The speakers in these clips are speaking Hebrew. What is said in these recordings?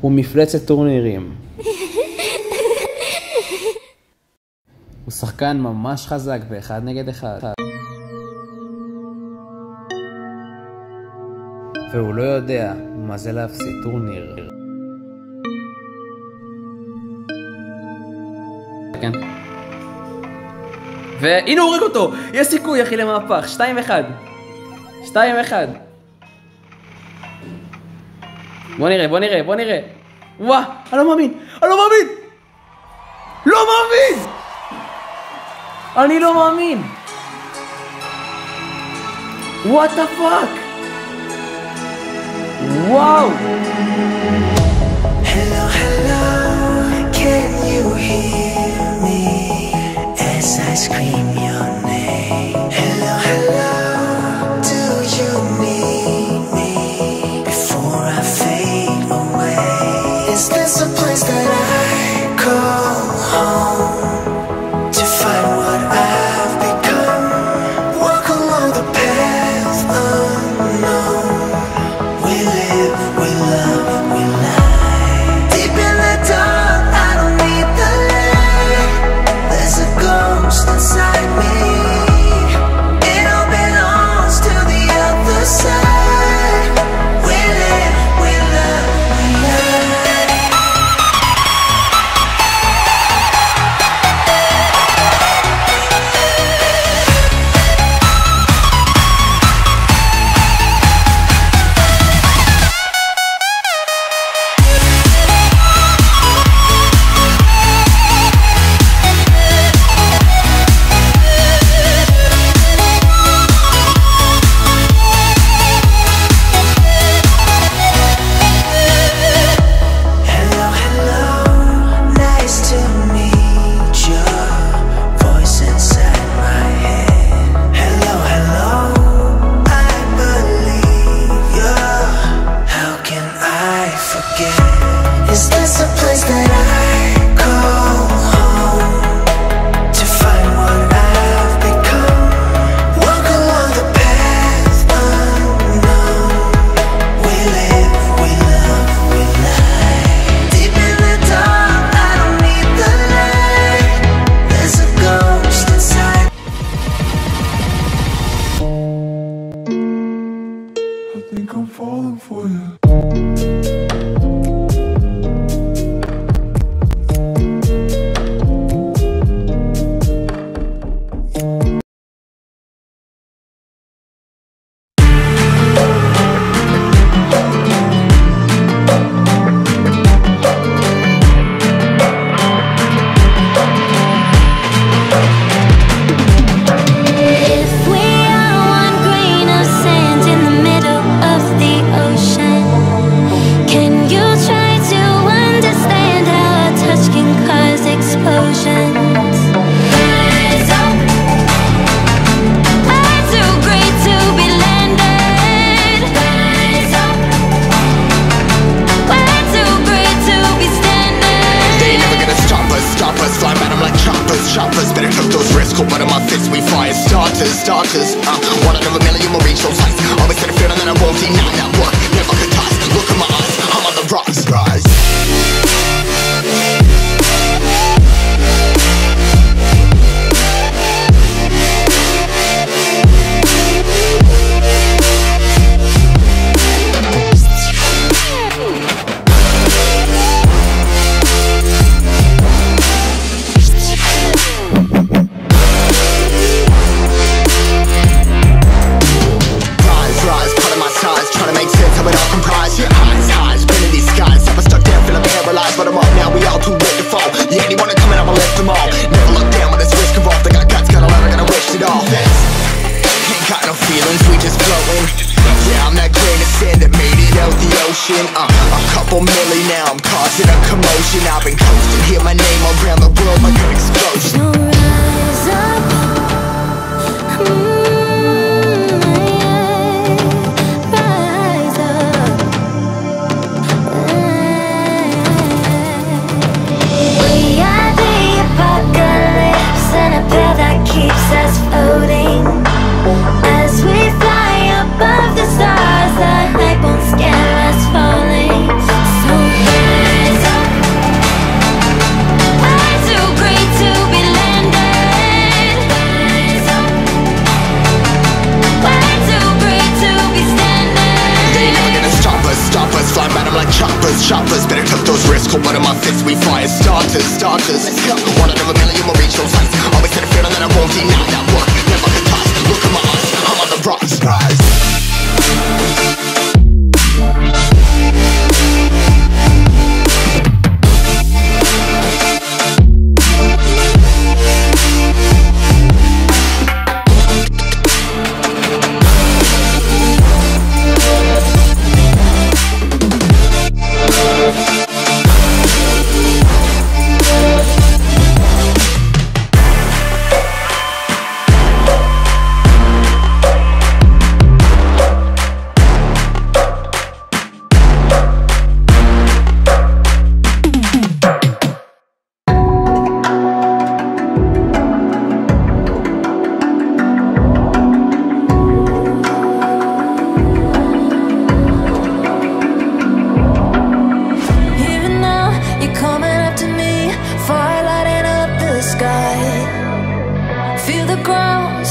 הוא מפלצת טורנירים. הוא שחקן ממש חזק באחד נגד אחד. והוא לא יודע מה זה להפסיד טורניר. כן. והנה הוא הורג אותו! יש סיכוי אחי למהפך. 2-1. 2-1. בוא נראה. וואה, אני לא מאמין! אני לא מאמין! What the fuck? וואו! Hello, can you hear me as I scream your name? Hello, do you need me before I fade away? Is this a place that I call home to find what I've become? Walk along the path unknown. We live, we love, we lie. Deep in the dark, I don't need the light. There's a ghost inside me. It all belongs to the other side. We live, we love, we lie. Is this a place that I call home to find what I've become? Walk along the path unknown. We live, we love, we lie. Deep in the dark, I don't need the light. There's a ghost inside. I think I'm falling for you. Choppers, better took those risks. Cold blood on my fists, we fire starters. One out of a million will reach those heights. Always said a fear and then I won't deny that work. Never could toss. Look in my eyes, I'm on the rise. A couple million now, I'm causing a commotion. I've been coasting, hear my name around the world like an explosion. So rise up, rise up. We are the apocalypse, and a path that keeps us floating. As we fly above the stars, the hype won't scare us falling. So shoppers, better tuck those wrists. Cold blood in my fists, we fire starters. Let's go. One out of a million will reach those heights. Always had a feeling that I won't deny that work. Never could toss. Look in my eyes, I'm on the rise.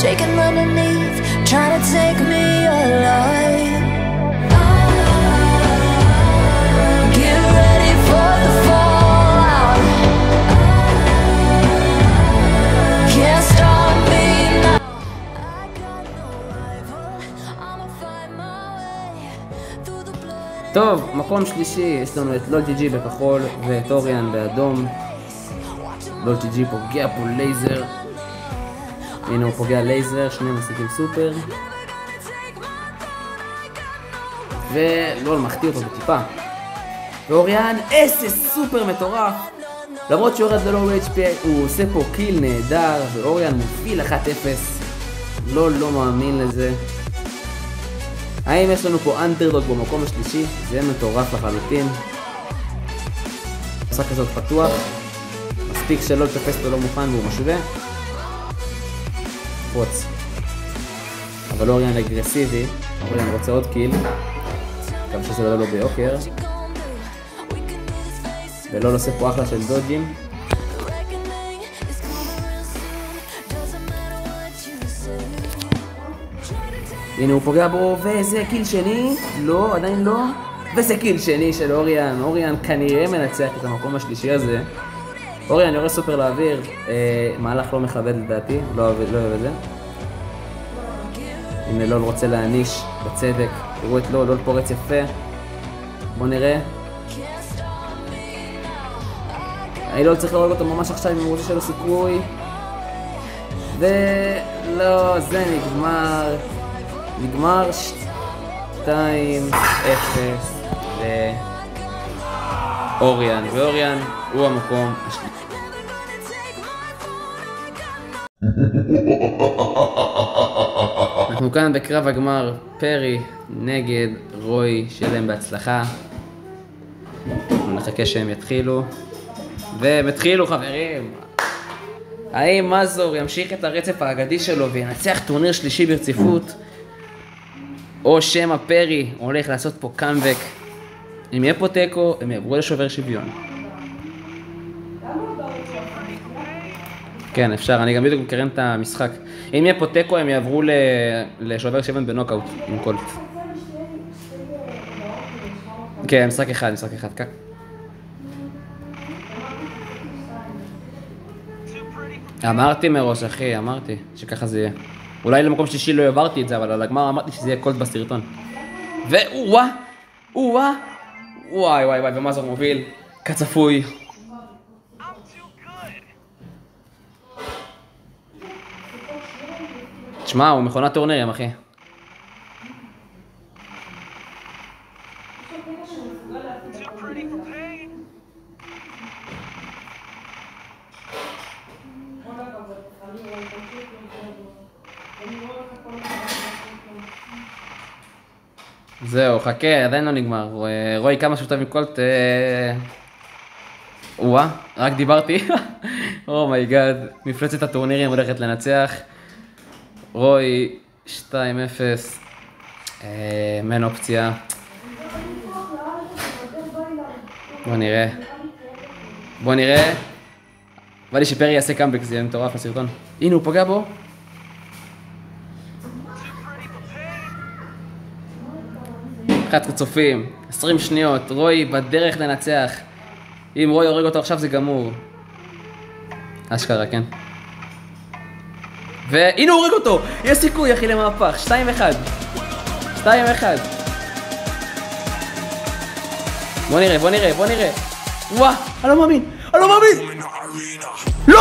Shaking underneath, trying to take me alive. Get ready for the fallout. Can't stop me now. I got no rival. I'ma find my way through the blood. טוב, מקום שלישי, יש לנו את לול ג'י בכחול ואת אוריאן באדום. לול ג'י פוגע פה לייזר. הנה הוא פוגע לייזר, שני משיגים סופר. ולול מחטיא אותו בטיפה. ואוריאן, איזה סופר מטורף! למרות שיורד ללואו HP, הוא עושה פה קיל נהדר, ואוריאן מוביל 1-0. לול לא מאמין לזה. האם יש לנו פה אנדרדוג במקום השלישי? זה יהיה מטורף לחלוטין. המשחק הזה עוד פתוח. מספיק שלול תופס אותו לא מוכן והוא משווה. פרוץ. אבל אוריאן אגרסיבי, אוריאן רוצה עוד קיל, גם שזה לא ביוקר. ולא עושה פה אחלה של דודג'ים. הנה הוא פוגע בו, וזה קיל שני, לא, עדיין לא. וזה קיל שני של אוריאן, אוריאן כנראה מנצח את המקום השלישי הזה. אוריאן יורה סופר לאוויר, מהלך לא מכבד לדעתי, לא אוהב את זה. הנה לול רוצה להעניש בצדק, תראו את לול פורץ יפה. בואו נראה. לול צריך להורג אותו ממש עכשיו אם הוא רוצה שלו סיכוי. ולא, זה נגמר. נגמר 2-0 לאוריאן, ואוריאן הוא המקום השלישי. אנחנו כאן בקרב הגמר, פרי נגד רוי, שיהיה להם בהצלחה. נחכה שהם יתחילו. והם התחילו חברים. האם מזור ימשיך את הרצף האגדי שלו וינצח טורניר שלישי ברציפות? או שמא פרי הולך לעשות פה קאמבק? אם יהיה פה טקו, הם יעברו לשובר שוויון. כן, אפשר, אני גם בדיוק מקרן את המשחק. אם יהיה פה טקו, הם יעברו לשובר שוויון בנוקאוט עם קולט. כן, משחק אחד. אמרתי מראש, אחי, אמרתי שככה זה יהיה. אולי למקום שלישי לא העברתי את זה, אבל על הגמר אמרתי שזה יהיה קולט בסרטון. וואי, ומזור מוביל, כצפוי. תשמע, הוא מכונת טורנירים, אחי. זהו, חכה, עדיין לא נגמר. רוי כמה שותף מקולט. רק דיברתי. אומייגאד, מפלצת הטורנירים הולכת לנצח. רוי 2-0. מן אופציה. בוא נראה. בא לי שפרי יעשה קאמבק, זה יהיה מטורף לסרטון. הנה הוא פוגע בו. 11 צופים, 20 שניות, רוי בדרך לנצח. אם רוי הורג אותו עכשיו זה גמור. אשכרה, כן. והנה הוא הורג אותו! יש סיכוי אחי למהפך, 2-1. 2-1. בוא נראה. וואה, אני לא מאמין! לא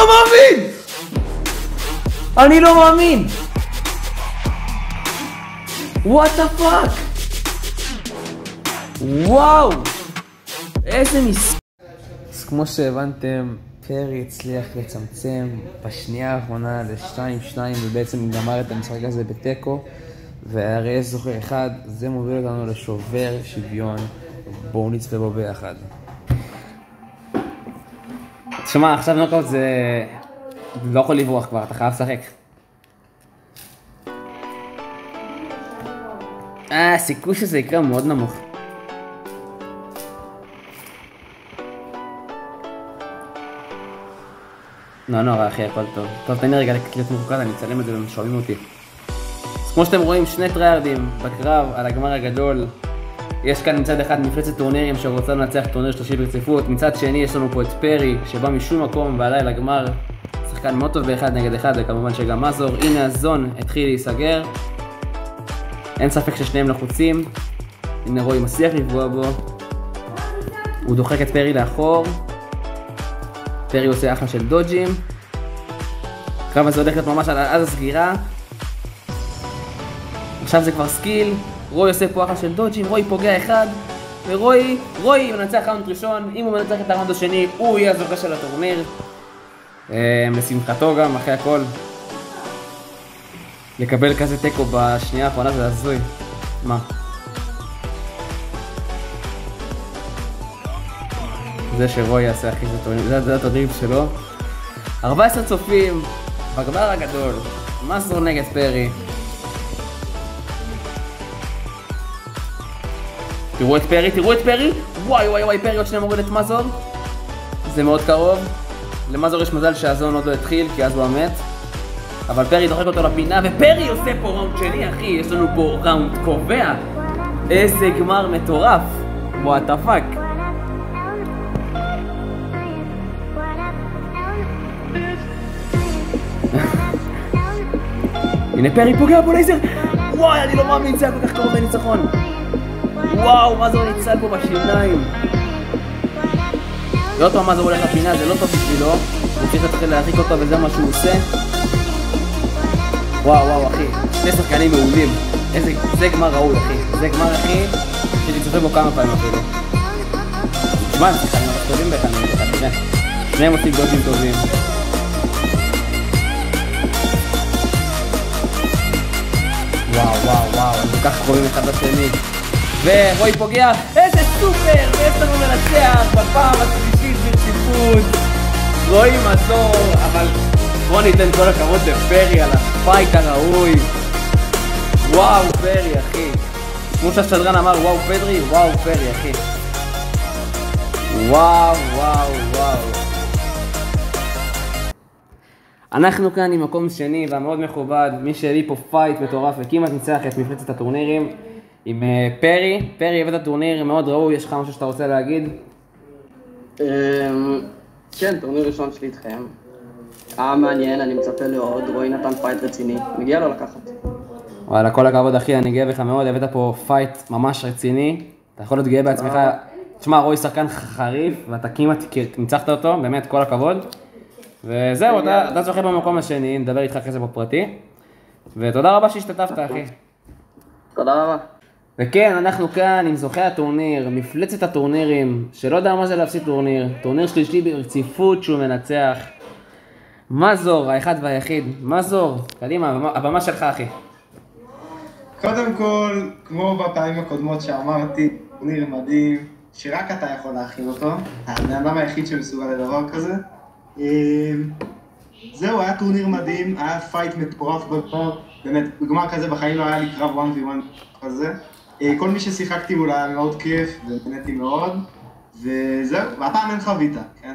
מאמין! אני לא מאמין! What the fuck? וואו! איזה אז כמו שהבנתם, פרי הצליח לצמצם בשנייה האחרונה ל-2-2 ובעצם גמר את המשחק הזה בטקו, והרי יש זוכר אחד, זה מוביל אותנו לשובר שוויון. בואו נצפה בו ביחד. תשמע, עכשיו נוקאוט זה לא יכול לברוח כבר, אתה חייב לשחק. הסיכוי שזה יקרה מאוד נמוך. לא, אחי, הכל טוב. טוב, תן לי רגע להיות מרוכז, אני אצלם את זה ומשואלים אותי. אז כמו שאתם רואים, שני טריירדים בקרב על הגמר הגדול. יש כאן מצד אחד מפלצת טורנירים שרוצה לנצח טורניר שלישי ברציפות. מצד שני יש לנו פה את פרי שבא משום מקום ועלה לגמר. שחקן מאוד טוב באחד נגד אחד, וכמובן שגם מזור. הנה הזון התחיל להיסגר. אין ספק ששניהם לחוצים. הנה רוי מצליח לפגוע בו. הוא דוחק את פרי לאחור. פרי עושה אחלה של דודג'ים. הקרב הזה הולך להיות ממש עד הסגירה. עכשיו זה כבר סקיל. רוי עושה פה אחלה של דודג'ים, רוי פוגע אחד. ורוי מנצח ראונד ראשון. אם הוא מנצח את הראונד השני, הוא יהיה הזוכה של הטורניר. לשמחתו גם, אחרי הכל. לקבל כזה טקו בשנייה האחרונה זה הזוי. מה? זה שרוי יעשה הכי זה הטורניר שלו. 14 צופים בגמר הגדול. מזור נגד פרי. תראו את פרי. וואי, פרי עוד שנייה מוריד את מזור. זה מאוד קרוב. למזור יש מזל שהזון עוד לא התחיל, כי אז הוא המת. אבל פרי דוחק אותו לפינה, ופרי עושה פה ראונד שני, אחי. יש לנו פה ראונד קובע. איזה גמר מטורף. what the fuck. הנה פרי פוגע בו לייזר. וואי, אני לא מאמין, זה היה כל כך קרוב לניצחון. וואו, מזור ניצל פה בשיניים. לא טוב, מזור הולך לפינה, זה לא טוב בשבילו. הוא צריך להתחיל להרחיק אותו וזה מה שהוא עושה. וואו, אחי, שני שחקנים מעולים. זה גמר ראוי, אחי. זה גמר, אחי, שתצפה בו כמה פעמים אפילו. תשמע, הם שחקנים טובים באחד נגד אחד, תראה. שניהם עושים דודג'ים טובים. וואו, הם כל כך קרובים אחד לשני. ורוי פוגע, איזה סופר, ויש לנו מנצח בפעם השלישית ברציפות. רוי מזור, אבל בוא ניתן כל הכבוד לפרי על הפייט הראוי. וואו פרי, אחי. כמו שהשדרן אמר, וואו פרי, אחי. וואו. אנחנו כאן עם מקום שני והמאוד מכובד. מי שלי פה פייט מטורף וכמעט ניצח את מפלצת הטורנירים עם פרי. פרי הבאת הטורניר מאוד ראוי, יש לך משהו שאתה רוצה להגיד? כן, טורניר ראשון שלי איתכם. היה מעניין, אני מצפה לעוד. רוי נתן פייט רציני, מגיע לו לקחת. וואלה, כל הכבוד אחי, אני גאה בך מאוד, הבאת פה פייט ממש רציני. אתה יכול להיות גאה בעצמך. תשמע, רוי שחקן חריף ואתה כמעט ניצחת אותו, באמת כל הכבוד. וזהו, אתה זוכה במקום השני, נדבר איתך אחרי זה בפרטי. ותודה רבה שהשתתפת, אחי. תודה רבה. וכן, אנחנו כאן עם זוכה הטורניר, מפלצת הטורנירים, שלא יודע מה זה להפסיד טורניר. טורניר שלישי ברציפות שהוא מנצח. מזור, האחד והיחיד. מזור, קדימה, הבמה שלך, אחי. קודם כל, כמו בפעמים הקודמות שאמרתי, טורניר מדהים, שרק אתה יכול להכין אותו. הבן אדם היחיד שמסוגל לדבר כזה. זהו, היה טורניר מדהים, היה פייט מטורף בגמר, באמת, בגמר כזה בחיים לא היה לי קרב 1v1 כזה. כל מי ששיחקתי אולי היה מאוד כיף, ונהניתי מאוד, וזהו, והפעם אין חביתה, כן?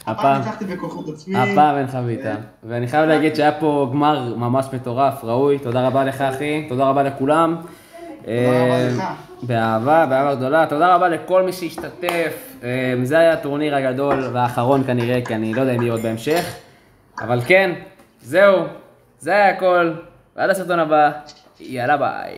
הפעם ניצחתי בכוחות עצמי. הפעם אין חביתה, ואני חייב להגיד שהיה פה גמר ממש מטורף, ראוי, תודה רבה לך אחי, תודה רבה לכולם. רבה לך. באהבה גדולה. תודה רבה לכל מי שהשתתף. זה היה הטורניר הגדול והאחרון כנראה, כי אני לא יודע אם יהיה עוד בהמשך. אבל כן, זהו, זה היה הכל. ועד הסרטון הבא, יאללה ביי.